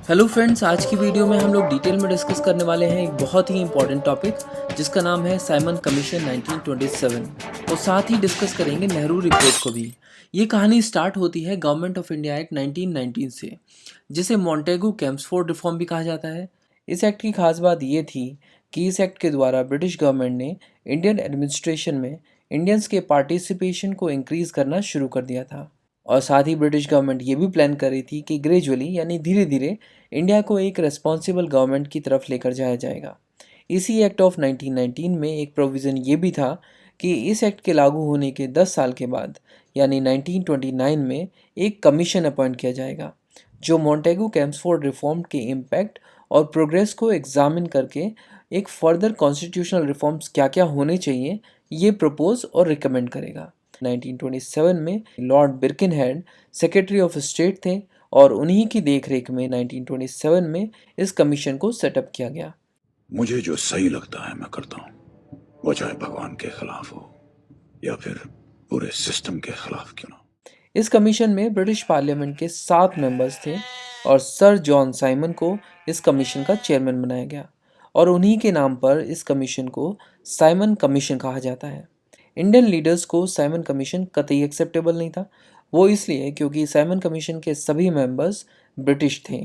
Hello friends, आज की video में हम लोग डिटेल में डिस्कस करने वाले हैं एक बहुत ही इंपॉर्टेंट टॉपिक जिसका नाम है साइमन कमीशन 1927 और साथ ही डिस्कस करेंगे नेहरू रिपोर्ट को भी। ये कहानी स्टार्ट होती है गवर्नमेंट ऑफ इंडिया एक्ट 1919 से, जिसे मॉन्टेगू कैम्सफोर्ड रिफॉर्म भी कहा जाता है। इस एक्ट की खास बात ये थी कि इस एक्ट के द्वारा ब्रिटिश गवर्नमेंट ने इंडियन एडमिनिस्ट्रेशन में इंडियंस के पार्टिसिपेशन को इंक्रीज करना शुरू कर दिया था। और साथ ही ब्रिटिश गवर्नमेंट ये भी प्लान कर रही थी कि ग्रेजुअली यानी धीरे धीरे इंडिया को एक रेस्पॉन्सिबल गवर्नमेंट की तरफ लेकर जाया जाएगा। इसी एक्ट ऑफ 1919 में एक प्रोविज़न ये भी था कि इस एक्ट के लागू होने के 10 साल के बाद यानी 1929 में एक कमीशन अपॉइंट किया जाएगा जो मॉन्टेगू कैम्सफोर्ड रिफॉर्म के इम्पैक्ट और प्रोग्रेस को एग्जामिन करके एक फर्दर कॉन्स्टिट्यूशनल रिफॉर्म्स क्या क्या होने चाहिए ये प्रपोज और रिकमेंड करेगा। 1927 में लॉर्ड बिर्किनहेड सेक्रेटरी ऑफ स्टेट थे और उन्हीं की देखरेख में 1927 में इस कमीशन को सेटअप किया गया। मुझे जो सही लगता है मैं करता हूँ, वो चाहे भगवान के खिलाफ हो या फिर पूरे सिस्टम के खिलाफ क्यों ना। इस कमीशन में ब्रिटिश पार्लियामेंट के 7 मेंबर्स थे और सर जॉन साइमन को इस कमीशन का चेयरमैन बनाया गया और उन्हीं के नाम पर इस कमीशन को साइमन कमीशन कहा जाता है। इंडियन लीडर्स को साइमन कमीशन कतई एक्सेप्टेबल नहीं था, वो इसलिए क्योंकि साइमन कमीशन के सभी मेंबर्स ब्रिटिश थे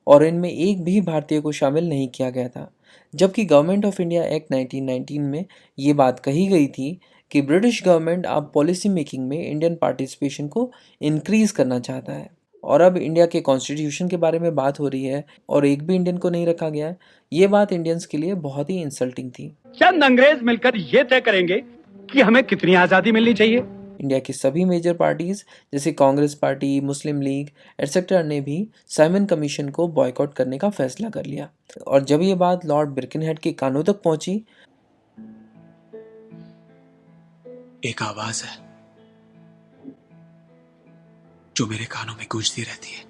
और इनमें एक भी भारतीय को शामिल नहीं किया गया था। जबकि गवर्नमेंट ऑफ इंडिया एक्ट 1919 में ये बात कही गई थी कि ब्रिटिश गवर्नमेंट अब पॉलिसी मेकिंग में इंडियन पार्टिसिपेशन को इंक्रीज करना चाहता है। और अब इंडिया के कॉन्स्टिट्यूशन के बारे में बात हो रही है और एक भी इंडियन को नहीं रखा गया है। ये बात इंडियंस के लिए बहुत ही इंसल्टिंग थी। चंद अंग्रेज मिलकर ये तय करेंगे कि हमें कितनी आजादी मिलनी चाहिए। इंडिया की सभी मेजर पार्टीज जैसे कांग्रेस पार्टी, मुस्लिम लीग एटसेट्रा ने भी साइमन कमीशन को बॉयकॉट करने का फैसला कर लिया। और जब ये बात लॉर्ड बिर्किनहेड के कानों तक पहुंची, एक आवाज है जो मेरे कानों में गूंजती रहती है।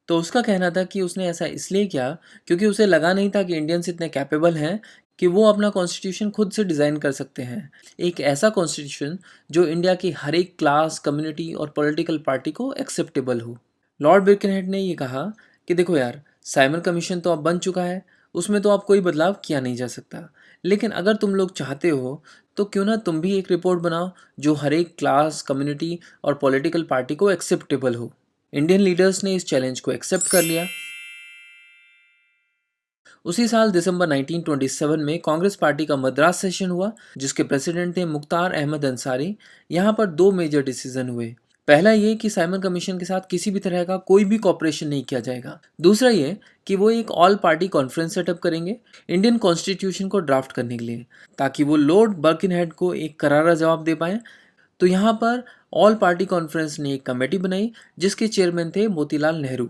तो उसका कहना था कि उसने ऐसा इसलिए किया क्योंकि उसे लगा नहीं था कि इंडियंस इतने कैपेबल हैं कि वो अपना कॉन्स्टिट्यूशन खुद से डिज़ाइन कर सकते हैं। एक ऐसा कॉन्स्टिट्यूशन जो इंडिया की हर एक क्लास, कम्युनिटी और पॉलिटिकल पार्टी को एक्सेप्टेबल हो। लॉर्ड बिर्किनहेड ने ये कहा कि देखो यार, साइमन कमीशन तो अब बन चुका है, उसमें तो अब कोई बदलाव किया नहीं जा सकता, लेकिन अगर तुम लोग चाहते हो तो क्यों ना तुम भी एक रिपोर्ट बनाओ जो हर एक क्लास, कम्युनिटी और पॉलिटिकल पार्टी को एक्सेप्टेबल हो। इंडियन लीडर्स ने इस चैलेंज को एक्सेप्ट कर लिया। उसी साल दिसंबर 1927 में कांग्रेस पार्टी का मद्रास सेशन हुआ जिसके प्रेसिडेंट थे मुख्तार अहमद अंसारी। यहाँ पर 2 मेजर डिसीजन हुए। पहला ये कि साइमन कमीशन के साथ किसी भी तरह का कोई भी कॉपरेशन नहीं किया जाएगा। दूसरा ये कि वो एक ऑल पार्टी कॉन्फ्रेंस सेटअप करेंगे इंडियन कॉन्स्टिट्यूशन को ड्राफ्ट करने के लिए, ताकि वो लॉर्ड बर्किनहेड को एक करारा जवाब दे पाए। तो यहाँ पर ऑल पार्टी कॉन्फ्रेंस ने एक कमेटी बनाई जिसके चेयरमैन थे मोतीलाल नेहरू,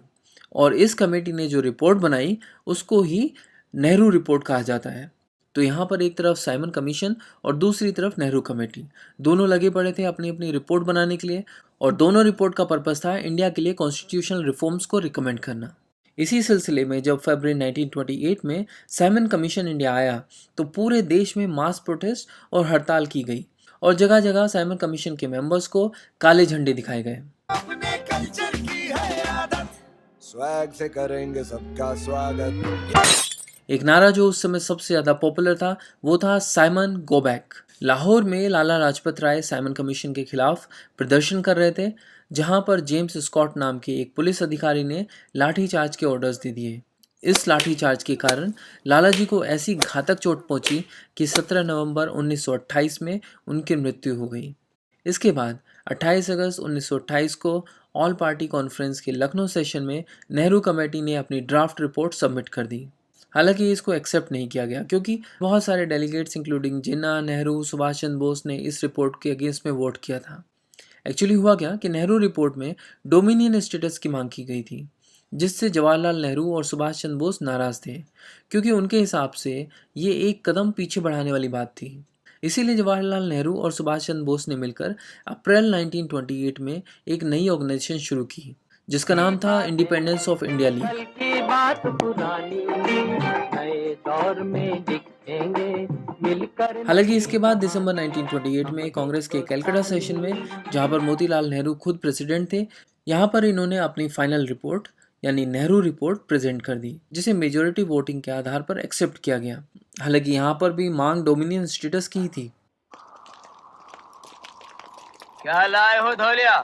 और इस कमेटी ने जो रिपोर्ट बनाई उसको ही नेहरू रिपोर्ट कहा जाता है। तो यहाँ पर एक तरफ साइमन कमीशन और दूसरी तरफ नेहरू कमेटी, दोनों लगे पड़े थे अपनी अपनी रिपोर्ट बनाने के लिए, और दोनों रिपोर्ट का पर्पस था इंडिया के लिए कॉन्स्टिट्यूशनल रिफॉर्म्स को रिकमेंड करना। इसी सिलसिले में जब फरवरी 1928 में साइमन कमीशन इंडिया आया तो पूरे देश में मास प्रोटेस्ट और हड़ताल की गई और जगह जगह साइमन कमीशन के मेंबर्स को काले झंडे दिखाए गए। अपने कल्चर की है आदत, स्वैग से करेंगे सबका स्वागत। एक नारा जो उस समय सबसे ज़्यादा पॉपुलर था वो था साइमन गो बैक। लाहौर में लाला लाजपत राय साइमन कमीशन के खिलाफ प्रदर्शन कर रहे थे, जहां पर जेम्स स्कॉट नाम के एक पुलिस अधिकारी ने लाठीचार्ज के ऑर्डर्स दे दिए। इस लाठीचार्ज के कारण लाला जी को ऐसी घातक चोट पहुंची कि 17 नवंबर 1928 में उनकी मृत्यु हो गई। इसके बाद 28 अगस्त 1928 को ऑल पार्टी कॉन्फ्रेंस के लखनऊ सेशन में नेहरू कमेटी ने अपनी ड्राफ्ट रिपोर्ट सबमिट कर दी। हालांकि इसको एक्सेप्ट नहीं किया गया क्योंकि बहुत सारे डेलीगेट्स इंक्लूडिंग जिन्ना, नेहरू, सुभाष चंद्र बोस ने इस रिपोर्ट के अगेंस्ट में वोट किया था। एक्चुअली हुआ क्या कि नेहरू रिपोर्ट में डोमिनियन स्टेटस की मांग की गई थी, जिससे जवाहरलाल नेहरू और सुभाष चंद्र बोस नाराज थे क्योंकि उनके हिसाब से ये एक कदम पीछे बढ़ाने वाली बात थी। इसीलिए जवाहरलाल नेहरू और सुभाष चंद्र बोस ने मिलकर अप्रैल 1928 में एक नई ऑर्गेनाइजेशन शुरू की जिसका नाम था इंडिपेंडेंस ऑफ इंडिया लीग। हालांकि इसके बाद दिसंबर 1928 में कांग्रेस के कलकत्ता सेशन में, जहां पर मोतीलाल नेहरू खुद प्रेसिडेंट थे, यहाँ पर इन्होंने अपनी फाइनल रिपोर्ट यानी नेहरू रिपोर्ट प्रेजेंट कर दी, जिसे मेजॉरिटी वोटिंग के आधार पर एक्सेप्ट किया गया। हालांकि यहाँ पर भी मांग डोमिनियन स्टेटस की ही थी। क्या लाए हो धौलिया?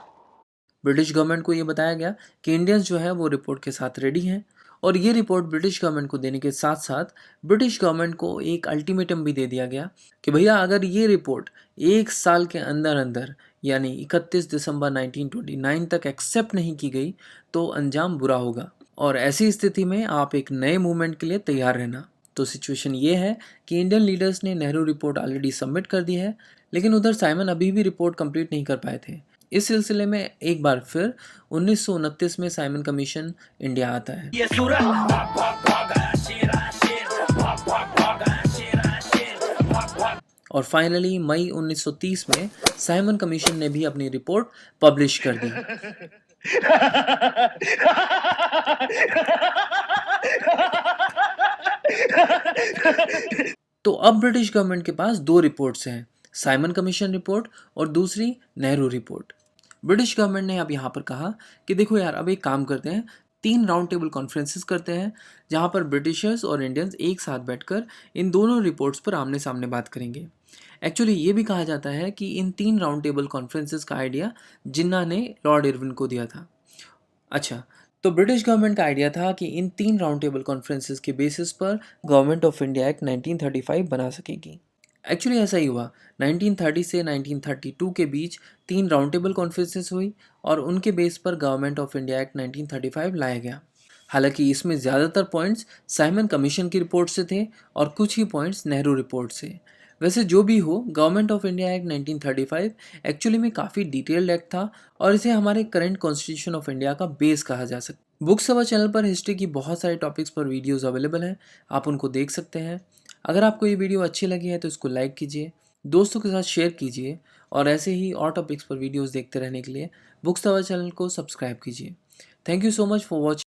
ब्रिटिश गवर्नमेंट को ये बताया गया कि इंडियंस जो है वो रिपोर्ट के साथ रेडी हैं, और ये रिपोर्ट ब्रिटिश गवर्नमेंट को देने के साथ साथ ब्रिटिश गवर्नमेंट को एक अल्टीमेटम भी दे दिया गया कि भैया अगर ये रिपोर्ट 1 साल के अंदर अंदर यानी 31 दिसंबर 1929 तक एक्सेप्ट नहीं की गई तो अंजाम बुरा होगा, और ऐसी स्थिति में आप एक नए मूवमेंट के लिए तैयार रहना। तो सिचुएशन ये है कि इंडियन लीडर्स ने नेहरू रिपोर्ट ऑलरेडी सबमिट कर दी है, लेकिन उधर साइमन अभी भी रिपोर्ट कंप्लीट नहीं कर पाए थे। इस सिलसिले में एक बार फिर 1929 में साइमन कमीशन इंडिया आता है। और फाइनली मई 1930 में साइमन कमीशन ने भी अपनी रिपोर्ट पब्लिश कर दी। तो अब ब्रिटिश गवर्नमेंट के पास 2 रिपोर्ट्स हैं, साइमन कमीशन रिपोर्ट और दूसरी नेहरू रिपोर्ट। ब्रिटिश गवर्नमेंट ने अब यहाँ पर कहा कि देखो यार, अब एक काम करते हैं, 3 राउंड टेबल कॉन्फ्रेंसेस करते हैं जहाँ पर ब्रिटिशर्स और इंडियंस एक साथ बैठकर इन दोनों रिपोर्ट्स पर आमने सामने बात करेंगे। एक्चुअली ये भी कहा जाता है कि इन 3 राउंड टेबल कॉन्फ्रेंसेस का आइडिया जिन्ना ने लॉर्ड इरविन को दिया था। अच्छा, तो ब्रिटिश गवर्नमेंट का आइडिया था कि इन 3 राउंड टेबल कॉन्फ्रेंसेस के बेसिस पर गवर्नमेंट ऑफ इंडिया एक्ट 1935 बना सकेगी। एक्चुअली ऐसा ही हुआ। 1930 से 1932 के बीच 3 राउंड टेबल कॉन्फ्रेंसेस हुई और उनके बेस पर गवर्नमेंट ऑफ इंडिया एक्ट 1935 लाया गया। हालांकि इसमें ज़्यादातर पॉइंट्स साइमन कमीशन की रिपोर्ट से थे और कुछ ही पॉइंट्स नेहरू रिपोर्ट से। वैसे जो भी हो, government of India act 1935 actually में काफ़ी डिटेल्ड एक्ट था और इसे हमारे करंट कॉन्स्टिट्यूशन ऑफ इंडिया का बेस कहा जा सकता। बुक सभा चैनल पर हिस्ट्री की बहुत सारे टॉपिक्स पर वीडियोज़ अवेलेबल हैं, आप उनको देख सकते हैं। अगर आपको ये वीडियो अच्छी लगी है तो इसको लाइक कीजिए, दोस्तों के साथ शेयर कीजिए, और ऐसे ही और टॉपिक्स पर वीडियोस देखते रहने के लिए बुक सभा चैनल को सब्सक्राइब कीजिए। Thank you so much for watching.